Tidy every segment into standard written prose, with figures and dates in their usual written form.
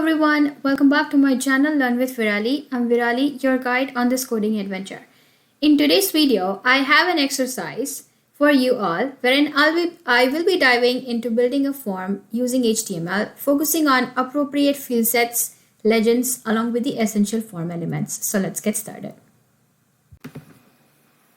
everyone, welcome back to my channel Learn with Virali. I'm Virali, your guide on this coding adventure. In today's video, I have an exercise for you all wherein I will be diving into building a form using HTML, focusing on appropriate field sets, legends, along with the essential form elements. So let's get started.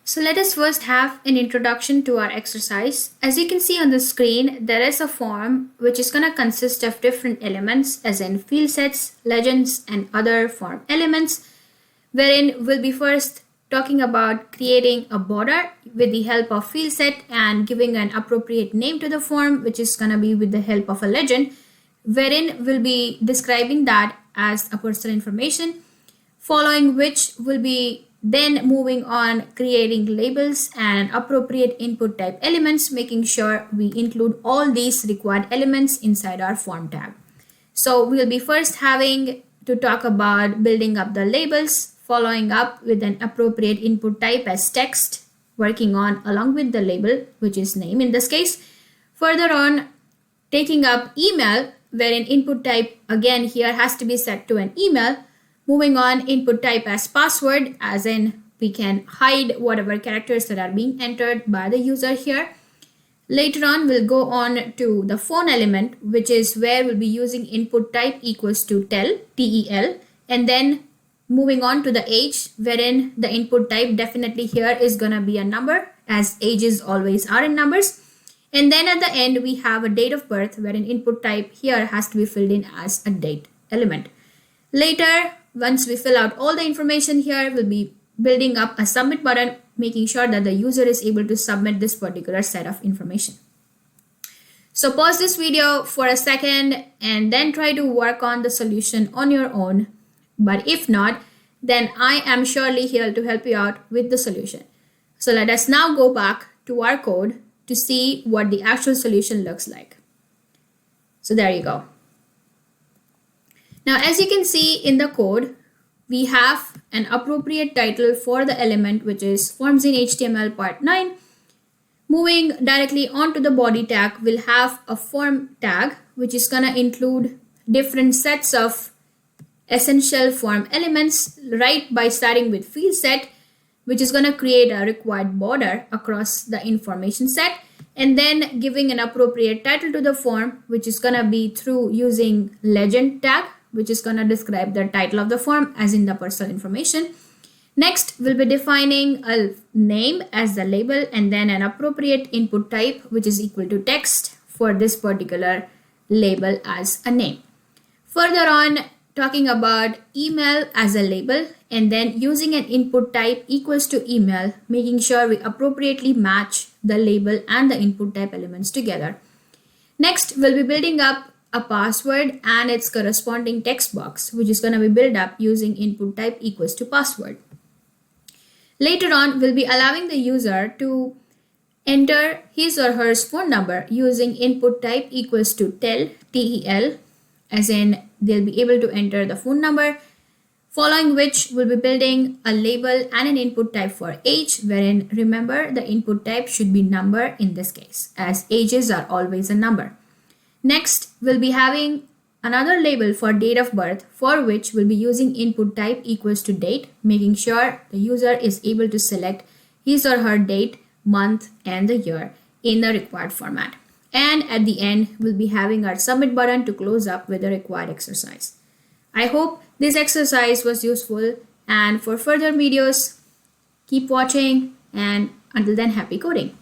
So let us first have an introduction to our exercise. As you can see on the screen, there is a form which is going to consist of different elements as in field sets, legends, and other form elements, wherein we'll be first talking about creating a border with the help of field set and giving an appropriate name to the form, which is going to be with the help of a legend, wherein we'll be describing that as a personal information, following which will be then moving on creating labels and appropriate input type elements, making sure we include all these required elements inside our form tag. So we'll be first having to talk about building up the labels, following up with an appropriate input type as text, working on along with the label, which is name in this case. Further on, taking up email, wherein input type again here has to be set to an email. Moving on, input type as password, as in we can hide whatever characters that are being entered by the user here. Later on, we'll go on to the phone element, which is where we'll be using input type equals to tel, T-E-L, and then moving on to the age, wherein the input type definitely here is gonna be a number, as ages always are in numbers. And then at the end, we have a date of birth, wherein input type here has to be filled in as a date element. Later, once we fill out all the information here, we'll be building up a submit button, making sure that the user is able to submit this particular set of information. So pause this video for a second and then try to work on the solution on your own. But if not, then I am surely here to help you out with the solution. So let us now go back to our code to see what the actual solution looks like. So there you go. Now, as you can see in the code, we have an appropriate title for the element, which is forms in HTML part 9. Moving directly onto the body tag, we'll have a form tag, which is going to include different sets of essential form elements, right by starting with field set, which is going to create a required border across the information set, and then giving an appropriate title to the form, which is going to be through using legend tag, which is going to describe the title of the form as in the personal information. Next, we'll be defining a name as the label and then an appropriate input type, which is equal to text for this particular label as a name. Further on, talking about email as a label and then using an input type equals to email, making sure we appropriately match the label and the input type elements together. Next, we'll be building up a password and its corresponding text box, which is going to be built up using input type equals to password. Later on, we'll be allowing the user to enter his or her phone number using input type equals to tel, T-E-L, as in they'll be able to enter the phone number, following which we'll be building a label and an input type for age, wherein remember the input type should be number in this case, as ages are always a number. Next, we'll be having another label for date of birth, for which we'll be using input type equals to date, making sure the user is able to select his or her date, month, and the year in the required format. And at the end, we'll be having our submit button to close up with the required exercise. I hope this exercise was useful, and for further videos, keep watching, and until then, happy coding.